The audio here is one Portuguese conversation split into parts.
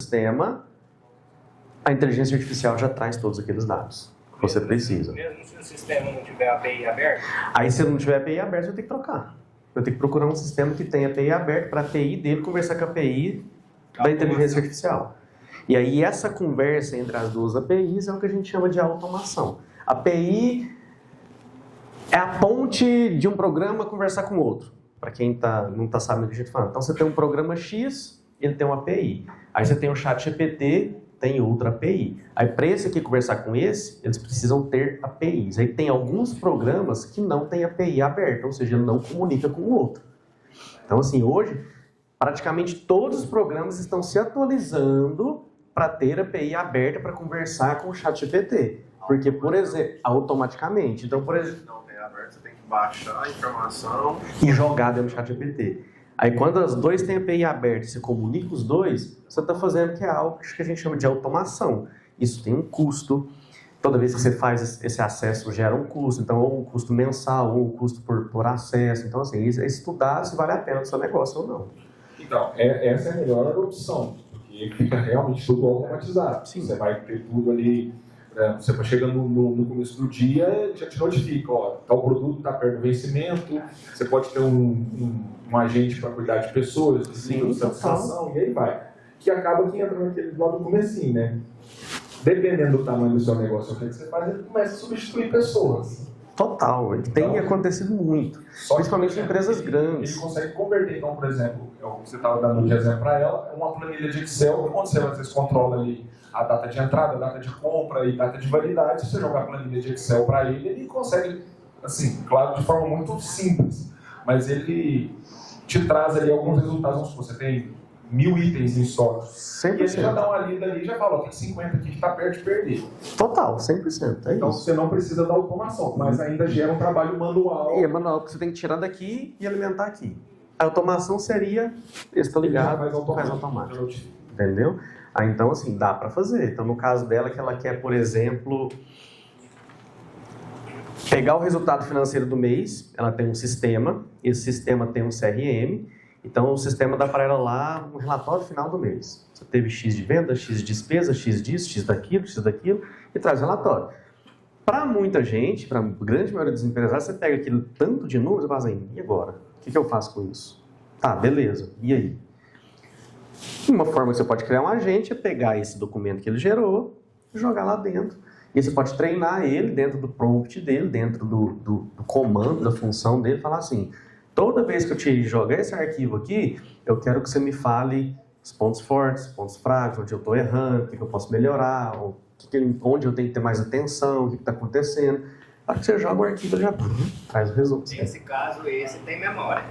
sistema, a inteligência artificial já traz todos aqueles dados que você precisa. Mesmo se o sistema não tiver API aberta? Aí, se não tiver API aberta, você vai ter que trocar. Vai ter que procurar um sistema que tenha API aberta para a API dele conversar com a API da inteligência artificial. E aí, essa conversa entre as duas APIs é o que a gente chama de automação. A API é a ponte de um programa conversar com outro. Para quem não está sabendo o que a gente fala. Então, você tem um programa X, ele tem uma API. Aí você tem o ChatGPT, tem outra API. Aí, para esse aqui conversar com esse, eles precisam ter APIs. Aí tem alguns programas que não têm API aberta, ou seja, ele não comunica com o outro. Então, assim, hoje, praticamente todos os programas estão se atualizando para ter API aberta para conversar com o ChatGPT. Porque, por exemplo, automaticamente. Então, por exemplo, não tem aberto, você tem que baixar a informação e jogar dentro do ChatGPT. Aí, quando os dois têm API aberta e se comunica os dois, você está fazendo que é algo que a gente chama de automação. Isso tem um custo. Toda vez que você faz esse acesso, gera um custo. Então, ou um custo mensal, ou um custo por acesso. Então, assim, é estudar se vale a pena o seu negócio ou não. Então, essa é a melhor opção, porque fica realmente tudo automatizado. Sim. Você vai ter tudo ali, você vai chegando no começo do dia, já te notifica, ó, tal produto está perto do vencimento, você pode ter um agente para cuidar de pessoas, de satisfação, e aí vai. Que acaba que entra naquele lá do comecinho, né? Dependendo do tamanho do seu negócio, o que você faz, ele começa a substituir pessoas. Total, tem acontecido muito, principalmente em empresas grandes. Ele consegue converter, então, por exemplo, você estava dando de exemplo para ela, uma planilha de Excel, que quando você controla ali a data de entrada, a data de compra e data de validade, se você jogar a planilha de Excel para ele consegue, assim, claro, de forma muito simples, mas ele te traz ali alguns resultados. Você tem 1000 itens em estoque. 100%. E ele já dá uma lida ali e já fala, tem 50 aqui que está perto de perder. Total, 100%. Então isso. você não precisa da automação, mas ainda gera um trabalho manual. E é manual, porque você tem que tirar daqui e alimentar aqui. A automação seria, esse tá ligado, faz automático. Entendeu? Aí, então, assim, dá para fazer. Então, no caso dela, que ela quer, por exemplo, pegar o resultado financeiro do mês, ela tem um sistema, esse sistema tem um CRM, então o sistema dá para ela lá um relatório final do mês. Você teve X de venda, X de despesa, X disso, X daquilo, e traz relatório. Para muita gente, para a grande maioria dos empresários, você pega aquele tanto de números e fala assim, e agora? O que eu faço com isso? Tá, beleza, e aí? Uma forma que você pode criar um agente é pegar esse documento que ele gerou e jogar lá dentro. E você pode treinar ele dentro do prompt dele, dentro do comando, da função dele, falar assim, toda vez que eu te jogar esse arquivo aqui, eu quero que você me fale os pontos fortes, pontos fracos, onde eu estou errando, o que eu posso melhorar, onde eu tenho que ter mais atenção, o que está acontecendo. Para que você joga o arquivo, ele já traz o resultado. Nesse caso, esse tem memória.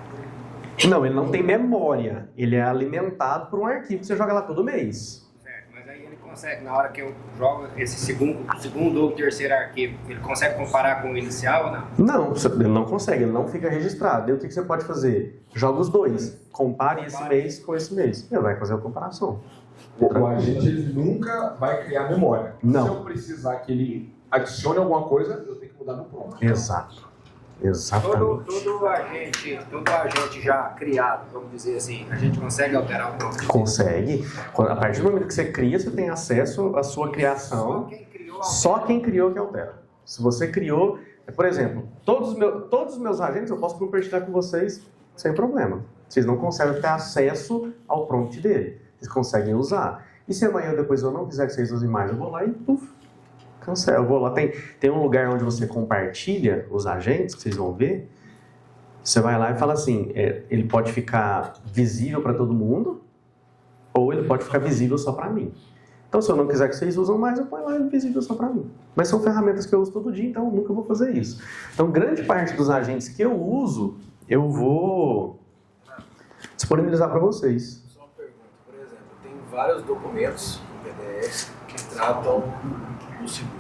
Não, ele não tem memória. Ele é alimentado por um arquivo que você joga lá todo mês. Certo, mas aí ele consegue, na hora que eu jogo esse segundo ou terceiro arquivo, ele consegue comparar com o inicial ou não? Não, ele não consegue, ele não fica registrado. Daí o que você pode fazer? Joga os dois. Compare esse mês com esse mês. Ele vai fazer a comparação. O agente ele nunca vai criar memória. Não. Se eu precisar que ele adicione alguma coisa, eu tenho que mudar no prompt. Exato. Exatamente. Todo agente já criado, vamos dizer assim, a gente consegue alterar o prompt? Consegue. A partir do momento que você cria, você tem acesso à sua criação. Só quem criou que altera. Se você criou, por exemplo, todos os meus agentes eu posso compartilhar com vocês sem problema. Vocês não conseguem ter acesso ao prompt dele. Vocês conseguem usar. E se amanhã depois eu não quiser que vocês usem mais, eu vou lá e cancela. Eu vou lá, tem um lugar onde você compartilha os agentes, que vocês vão ver. Você vai lá e fala assim, ele pode ficar visível para todo mundo, ou ele pode ficar visível só para mim. Então, se eu não quiser que vocês usem mais, eu ponho lá ele visível só para mim. Mas são ferramentas que eu uso todo dia, então eu nunca vou fazer isso. Então, grande parte dos agentes que eu uso, eu vou disponibilizar para vocês. Só uma pergunta, por exemplo, tem vários documentos em PDF que tratam do seguro.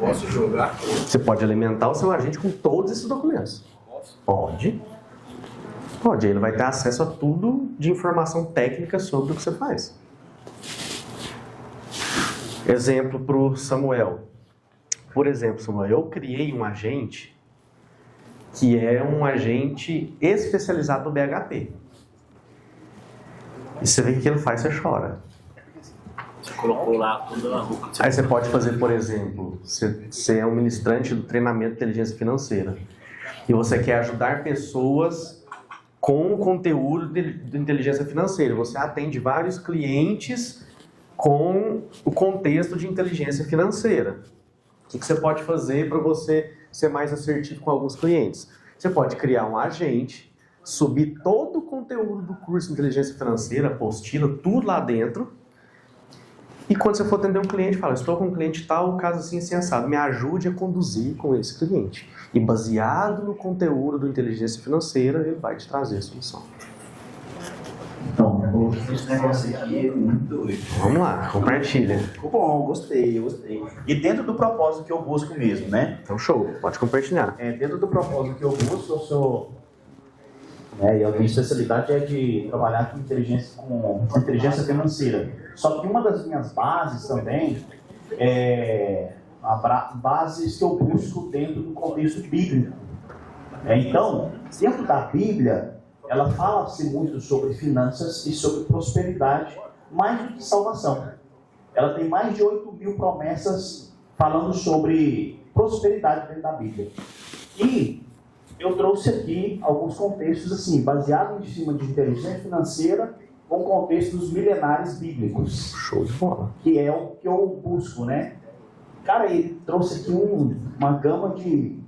Eu posso jogar? Você pode alimentar o seu agente com todos esses documentos. Posso? Pode. Pode, ele vai ter acesso a tudo de informação técnica sobre o que você faz. Exemplo para o Samuel. Por exemplo, Samuel, eu criei um agente que é um agente especializado no BHP. E você vê que ele faz, você chora. colocou lá toda a roupa. Aí você pode fazer, por exemplo, você é um ministrante do treinamento de inteligência financeira e você quer ajudar pessoas com o conteúdo de inteligência financeira. Você atende vários clientes com o contexto de inteligência financeira. O que você pode fazer para você ser mais assertivo com alguns clientes? Você pode criar um agente, subir todo o conteúdo do curso de inteligência financeira, apostila, tudo lá dentro. E quando você for atender um cliente, fala, estou com um cliente tal, caso assim, assim, assado, me ajude a conduzir com esse cliente. E baseado no conteúdo do inteligência financeira, ele vai te trazer a solução. Então, esse negócio aqui é muito doido. Vamos lá, compartilha. Ficou bom, gostei. E dentro do propósito que eu busco mesmo, né? Então, show, pode compartilhar. Dentro do propósito que eu busco, eu sou... e a minha especialidade é de trabalhar com inteligência financeira. Só que uma das minhas bases também é bases que eu busco dentro do contexto bíblico. Então, dentro da Bíblia, ela fala-se muito sobre finanças e sobre prosperidade, mais do que salvação. Ela tem mais de 8.000 promessas falando sobre prosperidade dentro da Bíblia. E eu trouxe aqui alguns contextos assim, baseados em cima de inteligência financeira, com contextos milenares bíblicos. Show de bola. Que é o que eu busco, né? Cara, ele trouxe aqui uma gama de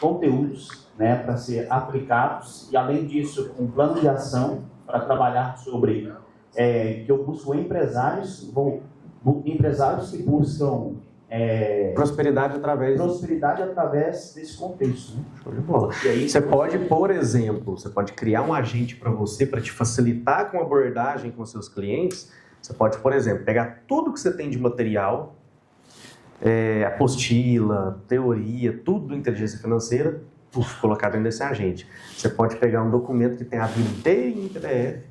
conteúdos, né, para ser aplicados, e além disso, um plano de ação para trabalhar sobre, que eu busco empresários que buscam prosperidade através desse contexto, né? Show de bola. E aí, Você pode, por exemplo, você pode criar um agente para você, para te facilitar com a abordagem com seus clientes. Você pode, por exemplo, pegar tudo que você tem de material, apostila, teoria, tudo do inteligência financeira, colocar dentro desse agente. Você pode pegar um documento que tem a Bíblia inteira em PDF,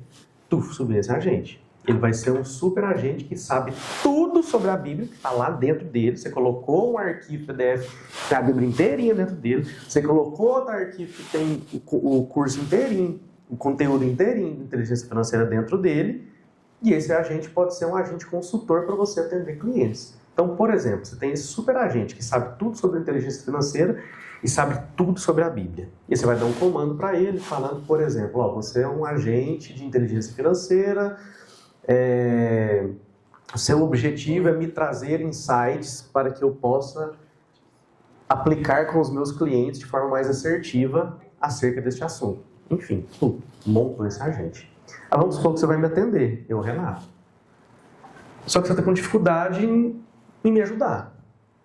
subir esse agente. Ele vai ser um super agente que sabe tudo sobre a Bíblia, que está lá dentro dele. Você colocou um arquivo PDF que tem a Bíblia inteirinha dentro dele. Você colocou outro arquivo que tem o curso inteirinho, o conteúdo inteirinho de inteligência financeira dentro dele. E esse agente pode ser um agente consultor para você atender clientes. Então, por exemplo, você tem esse super agente que sabe tudo sobre inteligência financeira e sabe tudo sobre a Bíblia. E você vai dar um comando para ele falando, por exemplo, você é um agente de inteligência financeira, o seu objetivo é me trazer insights para que eu possa aplicar com os meus clientes de forma mais assertiva acerca deste assunto. Enfim, montou esse agente. Vamos supor que você vai me atender, eu, Renato. Só que você está com dificuldade em me ajudar.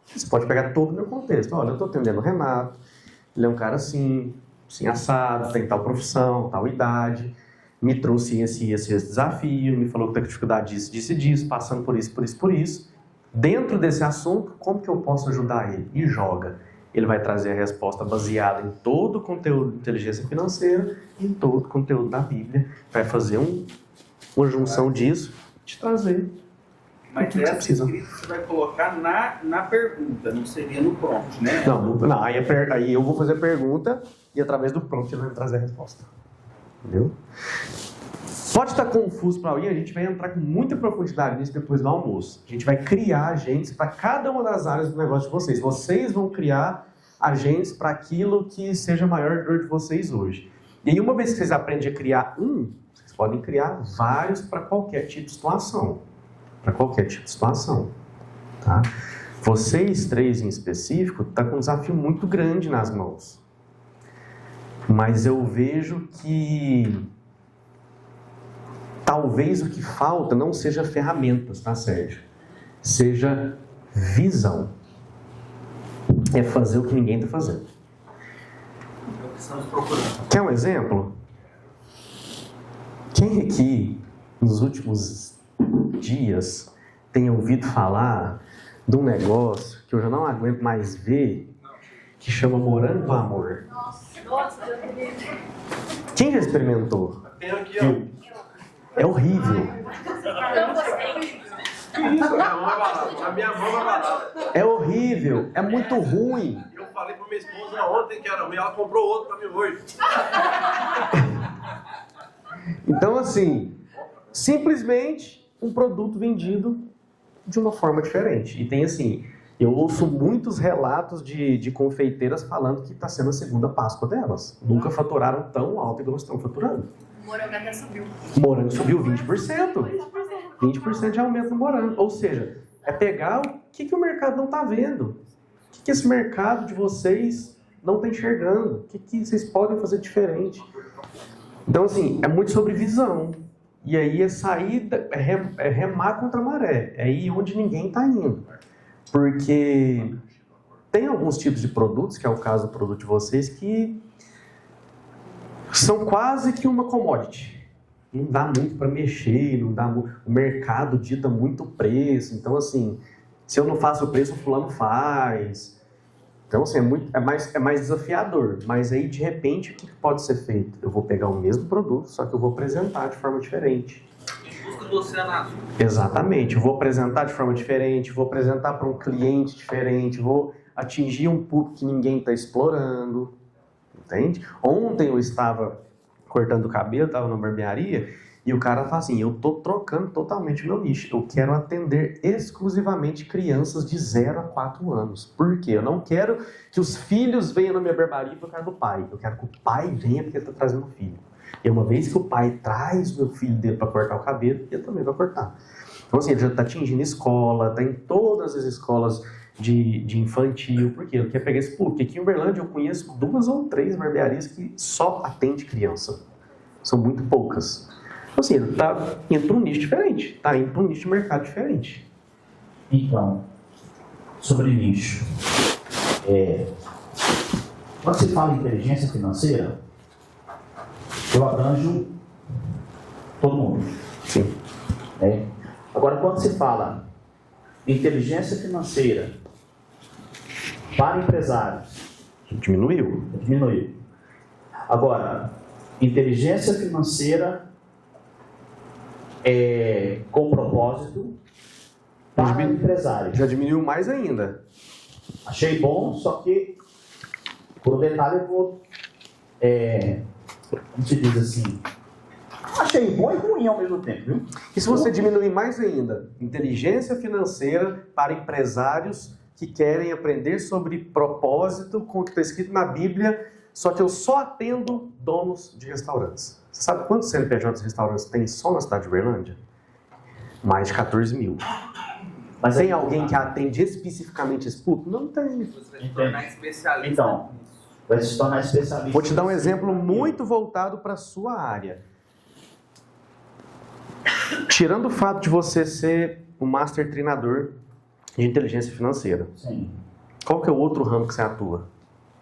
Você pode pegar todo o meu contexto. Olha, eu estou atendendo o Renato, ele é um cara assim assado, tem tal profissão, tal idade, me trouxe esse desafio, me falou que tem dificuldade disso, passando por isso. Dentro desse assunto, como que eu posso ajudar ele? E joga. Ele vai trazer a resposta baseada em todo o conteúdo de inteligência financeira e em todo o conteúdo da Bíblia. Vai fazer uma junção disso e te trazer. Mas essa escrita você vai colocar na pergunta, não seria no prompt, né? Não, aí eu vou fazer a pergunta e através do prompt ele vai me trazer a resposta. Entendeu? Pode estar confuso para alguém, a gente vai entrar com muita profundidade nisso depois do almoço. A gente vai criar agentes para cada uma das áreas do negócio de vocês. Vocês vão criar agentes para aquilo que seja a maior dor de vocês hoje. E aí, uma vez que vocês aprendem a criar vocês podem criar vários para qualquer tipo de situação. Tá? Vocês três em específico estão com um desafio muito grande nas mãos. Mas eu vejo que talvez o que falta não seja ferramentas, tá, Sérgio? Seja visão. É fazer o que ninguém está fazendo. É o que estamos procurando. Quer um exemplo? Quem aqui, nos últimos dias, tem ouvido falar de um negócio que eu já não aguento mais ver, que chama Morango do Amor? Nossa, Quem já experimentou? Tem aqui, ó. É horrível. não gostei. Que isso, a minha mão vai balada. É horrível. É muito ruim. Eu falei pra minha esposa ontem que era ruim, ela comprou outro pra mim hoje. Então, assim, simplesmente um produto vendido de uma forma diferente. E tem assim, eu ouço muitos relatos de confeiteiras falando que está sendo a segunda Páscoa delas. Nunca faturaram tão alto igual estão faturando. O morango até subiu. O morango subiu 20%. 20% de aumento no morango. Ou seja, é pegar o que o mercado não está vendo. O que esse mercado de vocês não está enxergando. O que vocês podem fazer diferente. Então, assim, é muito sobre visão. E aí é sair, é remar contra a maré. É ir onde ninguém está indo. Porque tem alguns tipos de produtos, que é o caso do produto de vocês, que são quase que uma commodity. Não dá muito para mexer, não dá o mercado dita muito preço. Então, assim, se eu não faço o preço, o fulano faz. Então, assim, é mais desafiador. Mas aí, de repente, o que pode ser feito? Eu vou pegar o mesmo produto, só que eu vou apresentar de forma diferente. Exatamente. Eu vou apresentar de forma diferente, vou apresentar para um cliente diferente, vou atingir um público que ninguém está explorando. Entende? Ontem eu estava cortando o cabelo, estava na barbearia, e o cara fala assim, eu estou trocando totalmente o meu nicho. Eu quero atender exclusivamente crianças de 0 a 4 anos. Por quê? Eu não quero que os filhos venham na minha barbearia por causa do pai. Eu quero que o pai venha porque ele está trazendo o filho. E uma vez que o pai traz o meu filho dele para cortar o cabelo, ele também vai cortar. Então assim, ele já está atingindo escola, está em todas as escolas de infantil. Por quê? Ele quer pegar esse público. Porque aqui em Uberlândia eu conheço 2 ou 3 barbearias que só atende criança. São muito poucas. Então assim, ele está indo para um nicho diferente. Está indo para um nicho de mercado diferente. Então, sobre nicho. Quando se fala em inteligência financeira, eu abranjo todo mundo. Sim. Agora, quando se fala em inteligência financeira para empresários, Diminuiu. diminuiu. Agora, inteligência financeira com propósito para empresários. Já diminuiu mais ainda. Achei bom, só que por um detalhe eu vou, como se diz assim, achei bom e ruim ao mesmo tempo, viu? E se você diminuir mais ainda, inteligência financeira para empresários que querem aprender sobre propósito, como está escrito na Bíblia, só que eu só atendo donos de restaurantes. Você sabe quantos CNPJs de restaurantes tem só na cidade de Uberlândia? Mais de 14 mil. Mas tem alguém que atende especificamente esse público? Não tem. Você vai se tornar especialista. Então, vai se tornar especialista. Vou te dar um exemplo muito voltado para a sua área. Tirando o fato de você ser um master treinador de inteligência financeira, Sim. qual que é o outro ramo que você atua?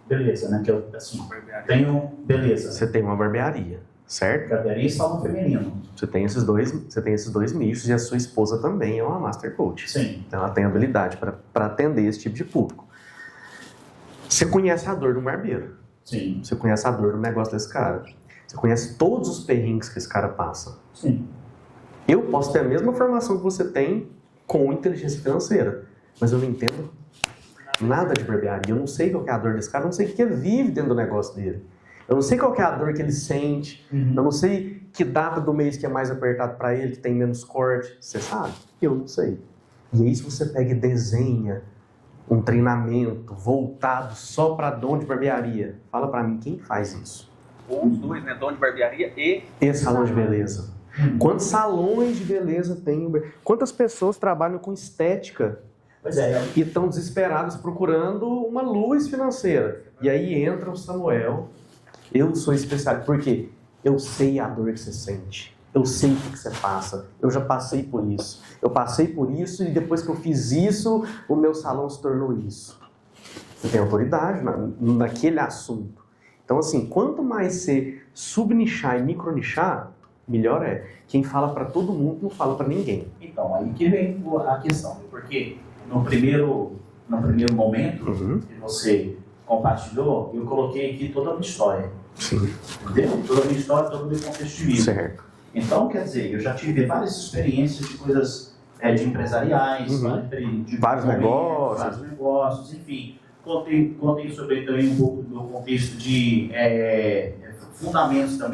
Beleza, né? Que eu, assim, tenho beleza. Você tem uma barbearia, certo? Barbearia e salão feminino. Você tem esses dois nichos e a sua esposa também é uma master coach. Sim. Então ela tem habilidade para atender esse tipo de público. Você conhece a dor do barbeiro. Sim. Você conhece a dor do negócio desse cara. Você conhece todos os perrengues que esse cara passa. Sim. Eu posso ter a mesma formação que você tem com inteligência financeira, mas eu não entendo nada de barbearia. Eu não sei qual que é a dor desse cara, eu não sei o que ele vive dentro do negócio dele. Eu não sei qual que é a dor que ele sente, eu não sei que data do mês que é mais apertado para ele, que tem menos corte. Você sabe? Eu não sei. E aí se você pega e desenha um treinamento voltado só para dono de barbearia, fala para mim, quem faz isso? Ou os dois, né? Dono de barbearia e Salão de beleza. Quantos salões de beleza tem? Quantas pessoas trabalham com estética Pois é. e estão desesperadas procurando uma luz financeira? E aí entra o Samuel. Eu sou especialista. Por quê? Eu sei a dor que você sente. Eu sei o que você passa. Eu já passei por isso. Eu passei por isso e depois que eu fiz isso, o meu salão se tornou isso. Você tem autoridade naquele assunto. Então, assim, quanto mais você subnichar e micronichar, melhor é. Quem fala para todo mundo não fala para ninguém. Então, aí que vem a questão. Porque no primeiro momento que você compartilhou, eu coloquei aqui toda a minha história. Sim. Entendeu? Toda a minha história, todo o meu contexto de vida. Certo. Então, quer dizer, eu já tive várias experiências de coisas de empresariais, de Vários negócios. vários negócios, enfim. Contei sobre também um pouco do contexto de fundamentos das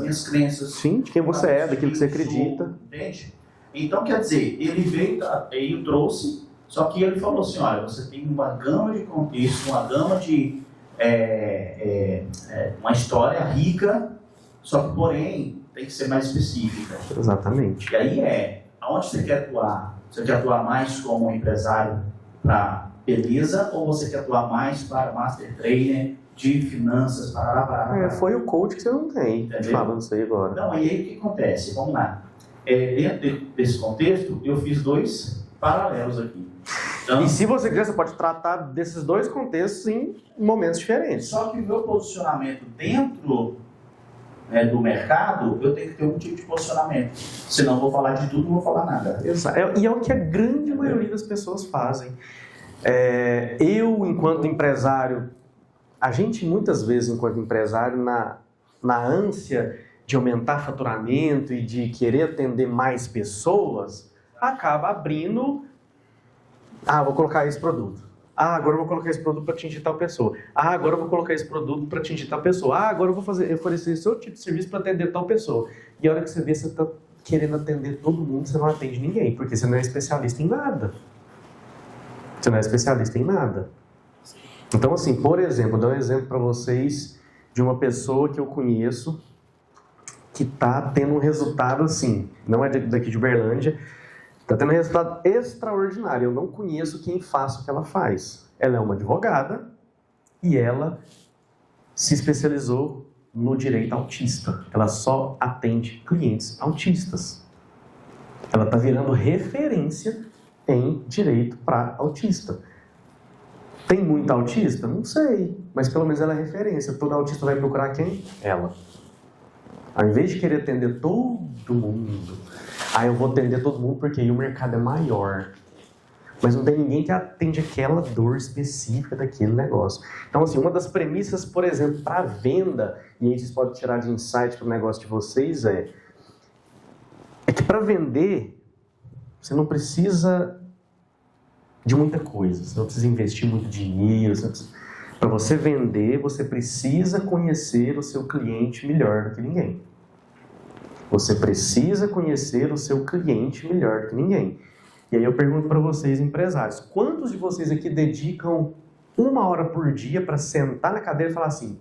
minhas crenças. Sim, de quem você é, daquilo que você acredita. Entende? Então, quer dizer, ele trouxe, só que ele falou assim, olha, você tem uma gama de contexto, uma gama de uma história rica, só que, porém, tem que ser mais específica. Exatamente. E aí aonde você quer atuar? Você quer atuar mais como empresário para beleza ou você quer atuar mais para master trainer de finanças? Foi o coach que você não tem, falando isso aí agora. Então, e aí o que acontece? Vamos lá. Dentro desse contexto, eu fiz 2 paralelos aqui. Então, E se você quiser, você pode tratar desses 2 contextos em momentos diferentes. só que o meu posicionamento dentro do mercado, eu tenho que ter um tipo de posicionamento. Senão eu vou falar de tudo, não vou falar nada. E é o que a grande maioria das pessoas fazem. Eu, enquanto empresário, a gente muitas vezes, enquanto empresário, na ânsia de aumentar faturamento e de querer atender mais pessoas, acaba abrindo... vou colocar esse produto. Agora eu vou colocar esse produto para atingir tal pessoa. Agora eu vou colocar esse produto para atingir tal pessoa. Agora eu vou oferecer esse outro tipo de serviço para atender tal pessoa. E a hora que você vê, você está querendo atender todo mundo, você não atende ninguém, porque você não é especialista em nada. Você não é especialista em nada. Então, assim, por exemplo, vou dar um exemplo para vocês de uma pessoa que eu conheço que está tendo um resultado assim, não é daqui de Uberlândia, está tendo um resultado extraordinário. Eu não conheço quem faça o que ela faz. Ela é uma advogada e ela se especializou no direito autista. Ela só atende clientes autistas. Ela está virando referência em direito para autista. Tem muita autista? Não sei, mas pelo menos ela é referência. Todo autista vai procurar quem? Ela. Ao invés de querer atender todo mundo, eu vou atender todo mundo porque aí o mercado é maior. Mas não tem ninguém que atende aquela dor específica daquele negócio. Então, assim, uma das premissas, por exemplo, para venda, e aí vocês podem tirar de insight para o negócio de vocês, é que para vender, você não precisa de muita coisa. Você não precisa investir muito dinheiro. Para você vender, você precisa conhecer o seu cliente melhor do que ninguém. Você precisa conhecer o seu cliente melhor do que ninguém. E aí eu pergunto para vocês, empresários, quantos de vocês aqui dedicam 1 hora por dia para sentar na cadeira e falar assim,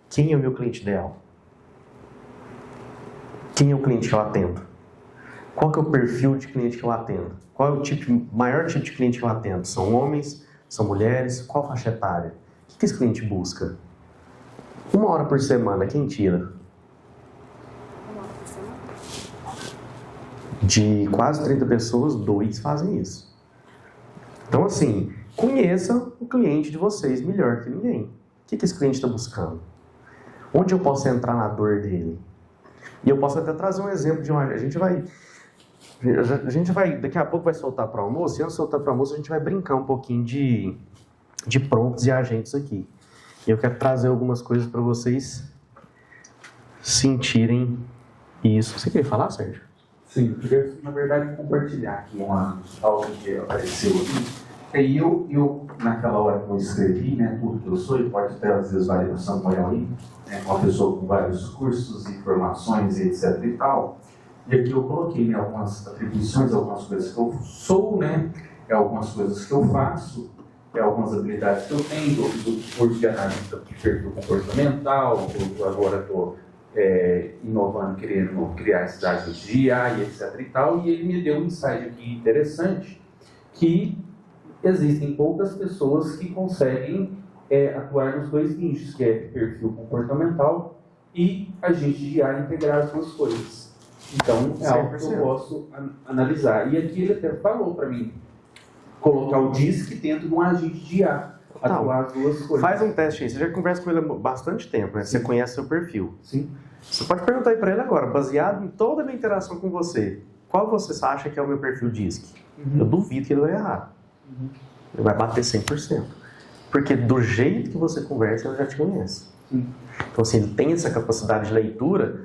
quem é o meu cliente ideal? Quem é o cliente que eu atendo? Qual que é o perfil de cliente que eu atendo? Qual é o maior tipo de cliente que eu atendo? São homens? São mulheres? Qual faixa etária? O que esse cliente busca? 1 hora por semana, quem tira? De quase 30 pessoas, 2 fazem isso. Então, assim, conheça o cliente de vocês melhor que ninguém. O que esse cliente está buscando? Onde eu posso entrar na dor dele? E eu posso até trazer um exemplo de uma... A gente vai daqui a pouco vai soltar para o almoço, e antes de soltar para o almoço a gente vai brincar um pouquinho de prompts e agentes aqui. E eu quero trazer algumas coisas para vocês sentirem isso. Você quer falar, Sérgio? Sim, eu queria, na verdade, compartilhar aqui algo que apareceu aqui. E eu, naquela hora que eu escrevi, tudo que eu sou, e pode ter às vezes variação maior aí, uma pessoa com vários cursos e formações, etc e tal. E aqui eu coloquei algumas atribuições, algumas coisas que eu sou, algumas coisas que eu faço, algumas habilidades que eu tenho. Eu fiz o curso de analista de perfil comportamental, eu agora estou inovando, querendo criar estágios de IA e etc e tal, e ele me deu um insight aqui interessante, que existem poucas pessoas que conseguem atuar nos 2 nichos, que é perfil comportamental e agente de IA, integrar as 2 coisas. Então, é algo que eu posso analisar. E aqui ele até falou para mim, colocar o DISC dentro de um agente de IA. Atuar as 2 coisas. Faz um teste aí. Você já conversa com ele há bastante tempo, né? Você conhece seu perfil. Sim. Você pode perguntar aí para ele agora, baseado em toda a minha interação com você, qual você acha que é o meu perfil DISC? Eu duvido que ele vai errar. Ele vai bater 100%. Porque do jeito que você conversa, ele já te conhece. Então, assim, ele tem essa capacidade de leitura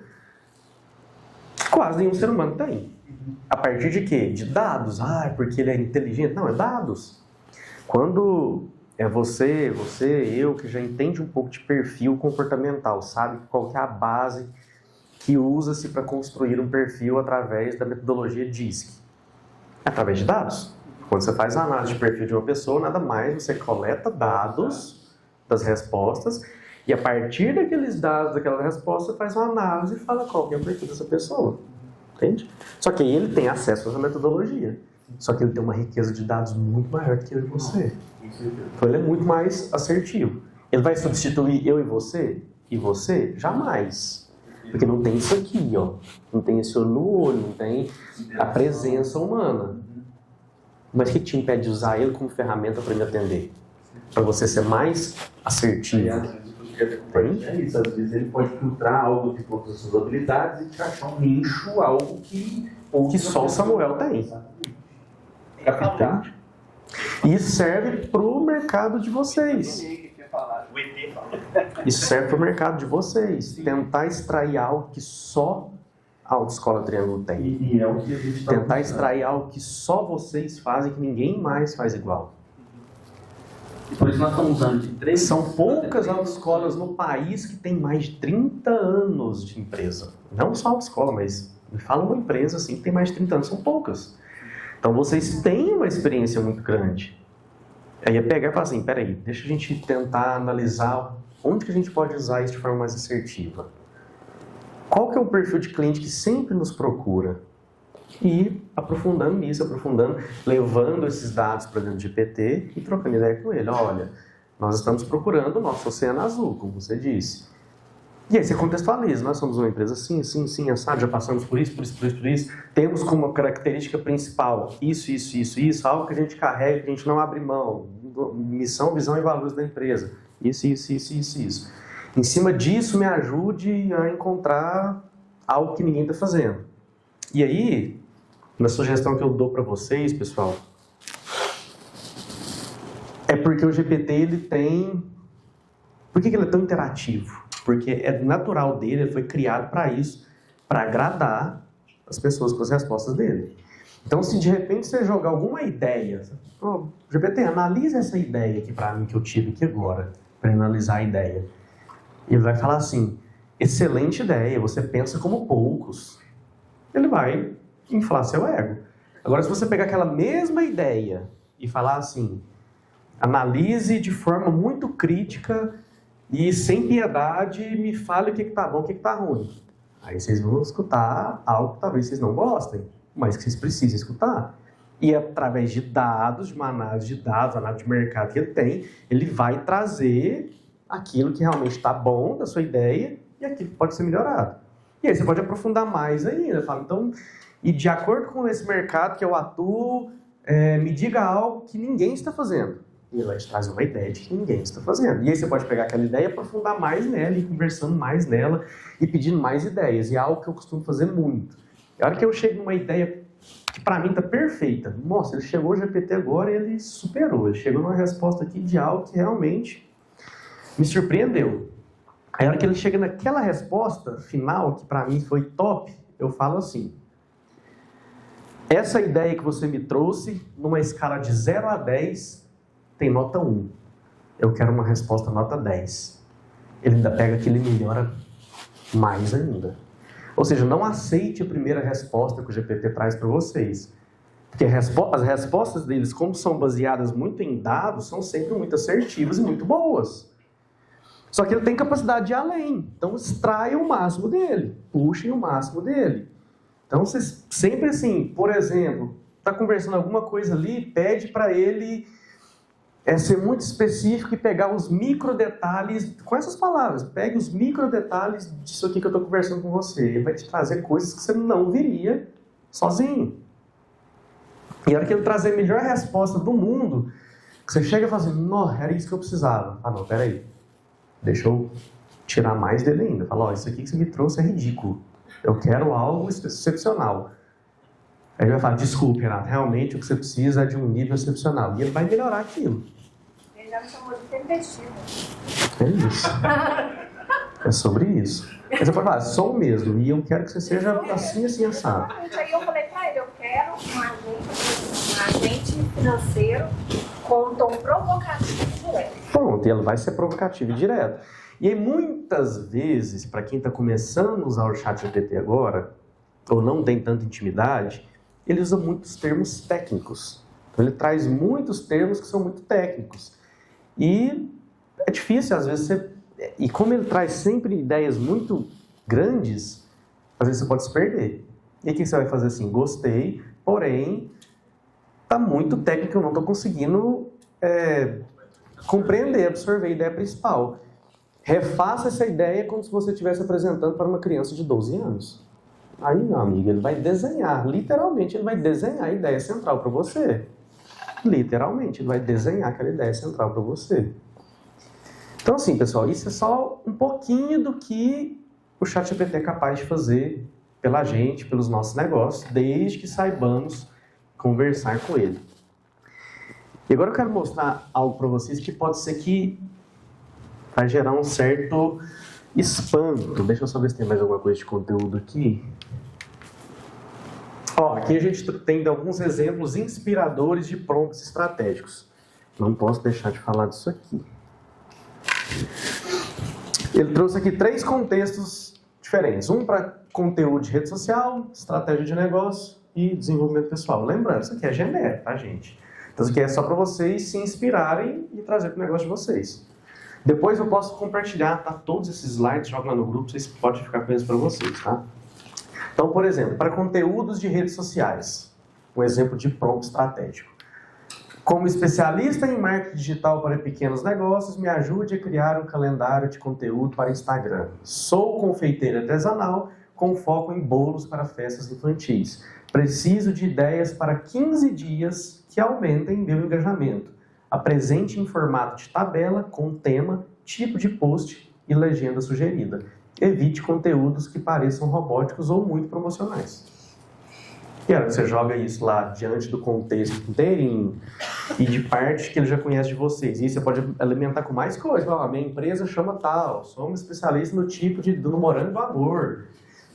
que quase nenhum ser humano tem. A partir de quê? De dados. Porque ele é inteligente. Não, é dados. Quando é você, eu, que já entende um pouco de perfil comportamental, sabe qual que é a base que usa-se para construir um perfil através da metodologia DISC. Através de dados. Quando você faz a análise de perfil de uma pessoa, nada mais, você coleta dados das respostas e a partir daqueles dados, daquela resposta, você faz uma análise e fala qual que é o perfil dessa pessoa. Entende? Só que ele tem acesso a essa metodologia. Só que ele tem uma riqueza de dados muito maior do que eu e você. Então ele é muito mais assertivo. Ele vai substituir eu e você? E você? Jamais. Porque não tem isso aqui, ó. Não tem esse olho no olho, não tem a presença humana. Mas o que te impede de usar ele como ferramenta para me atender? Para você ser mais assertivo. É isso, às vezes ele pode filtrar algo de todas as suas habilidades e te achar um nicho, algo que só o Samuel tem. Capitão. Isso serve para o mercado de vocês. Isso serve para o mercado de vocês. Tentar extrair algo que só a Autoescola Triângulo tem. E é o que a gente Tentar extrair algo que só vocês fazem, que ninguém mais faz igual. Por isso nós estamos usando de 3. São poucas autoescolas no país que tem mais de 30 anos de empresa. Não só autoescola, mas me fala uma empresa assim que tem mais de 30 anos, são poucas. Então vocês têm uma experiência muito grande. Aí é pegar e falar assim, peraí, deixa a gente tentar analisar onde que a gente pode usar isso de forma mais assertiva. Qual que é o perfil de cliente que sempre nos procura? E aprofundando nisso, levando esses dados para dentro do GPT e trocando ideia com ele. Olha, nós estamos procurando o nosso oceano azul, como você disse. E aí você contextualiza, nós somos uma empresa assim, assado, já passamos por isso. Temos como característica principal isso, algo que a gente carrega, que a gente não abre mão. Missão, visão e valores da empresa. Isso. Em cima disso, me ajude a encontrar algo que ninguém está fazendo. E aí, na sugestão que eu dou para vocês, pessoal, é porque o GPT ele tem... Por que ele é tão interativo? Porque é natural dele, ele foi criado para isso, para agradar as pessoas com as respostas dele. Então, se de repente você jogar alguma ideia, GPT, analisa essa ideia aqui para mim que eu tive aqui agora, para analisar a ideia. Ele vai falar assim, excelente ideia, você pensa como poucos. Ele vai inflar seu ego. Agora, se você pegar aquela mesma ideia e falar assim, analise de forma muito crítica e sem piedade, me fale o que está bom e o que está ruim. Aí vocês vão escutar algo que talvez vocês não gostem, mas que vocês precisam escutar. E através de dados, de uma análise de dados, análise de mercado que ele tem, ele vai trazer aquilo que realmente está bom da sua ideia e aquilo que pode ser melhorado. E aí você pode aprofundar mais ainda. Fala, então, e de acordo com esse mercado que eu atuo, me diga algo que ninguém está fazendo. E ele vai te trazer uma ideia de que ninguém está fazendo. E aí você pode pegar aquela ideia e aprofundar mais nela, e conversando mais nela, e pedindo mais ideias. E é algo que eu costumo fazer muito. E a hora que eu chego numa ideia que para mim está perfeita, nossa, ele chegou o GPT agora e ele superou. Ele chegou numa resposta aqui de algo que realmente me surpreendeu. Aí a hora que ele chega naquela resposta final, que para mim foi top, eu falo assim, essa ideia que você me trouxe, numa escala de 0 a 10, tem nota 1. Eu quero uma resposta nota 10. Ele ainda pega aquilo e melhora mais ainda. Ou seja, não aceite a primeira resposta que o GPT traz para vocês. Porque as respostas deles, como são baseadas muito em dados, são sempre muito assertivas e muito boas. Só que ele tem capacidade de ir além. Então, extraiam o máximo dele. Puxem o máximo dele. Então, vocês sempre assim, por exemplo, está conversando alguma coisa ali, pede para ele ser muito específico e pegar os micro detalhes, com essas palavras, pegue os micro detalhes disso aqui que eu estou conversando com você. Ele vai te trazer coisas que você não viria sozinho. E a hora que ele trazer a melhor resposta do mundo, que você chega e fala assim, não, era isso que eu precisava. Ah, não, peraí. Deixa eu tirar mais dele ainda. Fala, isso aqui que você me trouxe é ridículo. Eu quero algo excepcional. Aí ele vai falar, desculpe, Renato, realmente o que você precisa é de um nível excepcional. E ele vai melhorar aquilo. Ele já me chamou de tempestivo. É isso. É sobre isso. Aí você pode falar, sou o mesmo, e eu quero que você seja assim, assado. Aí eu falei pra ele, eu quero um agente financeiro com tom provocativo direto. Pronto, e ela vai ser provocativa e direta. E aí, muitas vezes, para quem está começando a usar o chat GPT agora, ou não tem tanta intimidade, ele usa muitos termos técnicos. Então, ele traz muitos termos que são muito técnicos. E é difícil, às vezes, e como ele traz sempre ideias muito grandes, às vezes você pode se perder. E o que você vai fazer assim? Gostei, porém, está muito técnico, eu não estou conseguindo compreender, absorver a ideia principal. Refaça essa ideia como se você estivesse apresentando para uma criança de 12 anos. Aí, meu amigo, ele vai desenhar, literalmente, ele vai desenhar a ideia central para você. Literalmente, ele vai desenhar aquela ideia central para você. Então, assim, pessoal, isso é só um pouquinho do que o ChatGPT é capaz de fazer pela gente, pelos nossos negócios, desde que saibamos conversar com ele. E agora eu quero mostrar algo para vocês que pode ser que vai gerar um certo espanto. Deixa eu só ver se tem mais alguma coisa de conteúdo aqui. Ó, aqui a gente tem alguns exemplos inspiradores de prompts estratégicos. Não posso deixar de falar disso aqui. Ele trouxe aqui 3 contextos diferentes. Um para conteúdo de rede social, estratégia de negócio e desenvolvimento pessoal. Lembrando, isso aqui é genérico, tá, gente? Então, isso aqui é só para vocês se inspirarem e trazer para o negócio de vocês. Depois eu posso compartilhar, tá? Todos esses slides, jogo lá no grupo, vocês podem ficar com eles para vocês, tá? Então, por exemplo, para conteúdos de redes sociais, um exemplo de prompt estratégico. Como especialista em marketing digital para pequenos negócios, me ajude a criar um calendário de conteúdo para Instagram. Sou confeiteira artesanal com foco em bolos para festas infantis. Preciso de ideias para 15 dias que aumentem meu engajamento. Apresente em formato de tabela com tema, tipo de post e legenda sugerida. Evite conteúdos que pareçam robóticos ou muito promocionais. E aí você joga isso lá diante do contexto inteirinho e de parte que ele já conhece de vocês. E você pode alimentar com mais coisas. Ah, minha empresa chama tal, somos especialistas no tipo do morango do amor.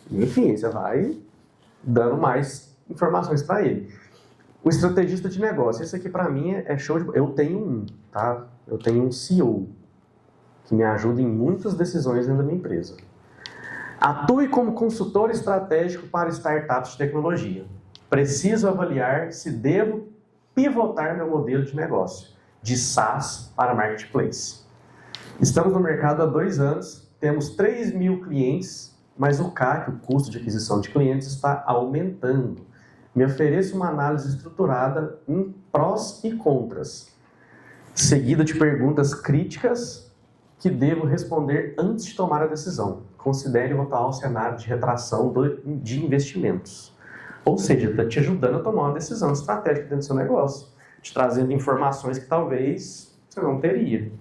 Enfim, você vai dando mais informações para ele. O estrategista de negócio. Esse aqui para mim é show de... Eu tenho um, tá? Eu tenho um CEO que me ajuda em muitas decisões dentro da minha empresa. Atue como consultor estratégico para startups de tecnologia. Preciso avaliar se devo pivotar meu modelo de negócio, de SaaS para Marketplace. Estamos no mercado há 2 anos, temos 3.000 clientes, mas o CAC, o custo de aquisição de clientes, está aumentando. Me ofereça uma análise estruturada em prós e contras, seguida de perguntas críticas que devo responder antes de tomar a decisão. Considere o atual cenário de retração de investimentos. Ou seja, está te ajudando a tomar uma decisão estratégica dentro do seu negócio, te trazendo informações que talvez você não teria.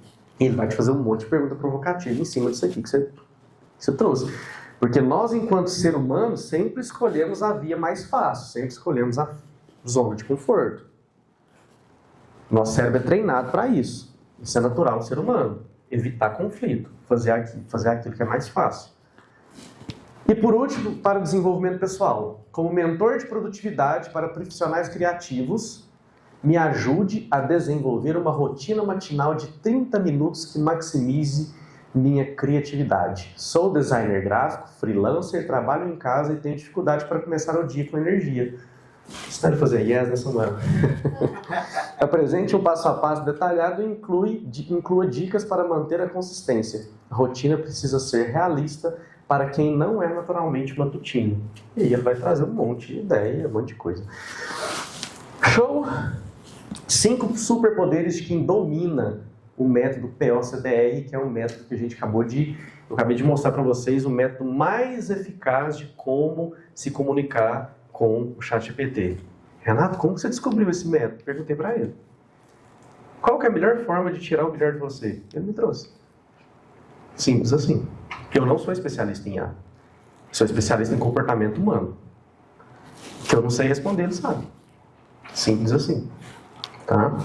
E ele vai te fazer um monte de pergunta provocativa em cima disso aqui que você trouxe. Porque nós, enquanto ser humano, sempre escolhemos a via mais fácil, sempre escolhemos a zona de conforto. Nosso cérebro é treinado para isso. Isso é natural do ser humano. Evitar conflito, fazer aquilo que é mais fácil. E por último, para o desenvolvimento pessoal, como mentor de produtividade para profissionais criativos, me ajude a desenvolver uma rotina matinal de 30 minutos que maximize minha criatividade. Sou designer gráfico, freelancer, trabalho em casa e tenho dificuldade para começar o dia com energia. Você está de fazer yes, né, Samuel? Apresente um passo a passo detalhado e inclua dicas para manter a consistência. A rotina precisa ser realista para quem não é naturalmente matutino. E aí ele vai trazer um monte de ideia, um monte de coisa. Show! 5 superpoderes de quem domina o método POCDR, que é um método que eu acabei de mostrar para vocês, o método mais eficaz de como se comunicar com o ChatGPT. Renato, como você descobriu esse método? Perguntei para ele. Qual que é a melhor forma de tirar o melhor de você? Ele me trouxe. Simples assim. Eu não sou especialista em IA. Sou especialista em comportamento humano. Que eu não sei responder, ele sabe. Simples assim. Tá?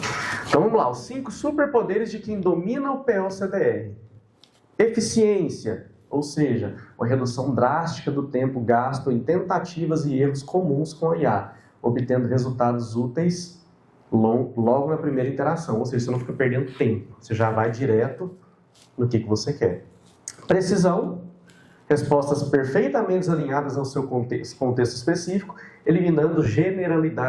Então vamos lá. Os 5 superpoderes de quem domina o POCDR. Eficiência. Ou seja, uma redução drástica do tempo gasto em tentativas e erros comuns com a IA, obtendo resultados úteis logo na primeira interação. Ou seja, você não fica perdendo tempo, você já vai direto no que você quer. Precisão, respostas perfeitamente alinhadas ao seu contexto específico, eliminando generalidades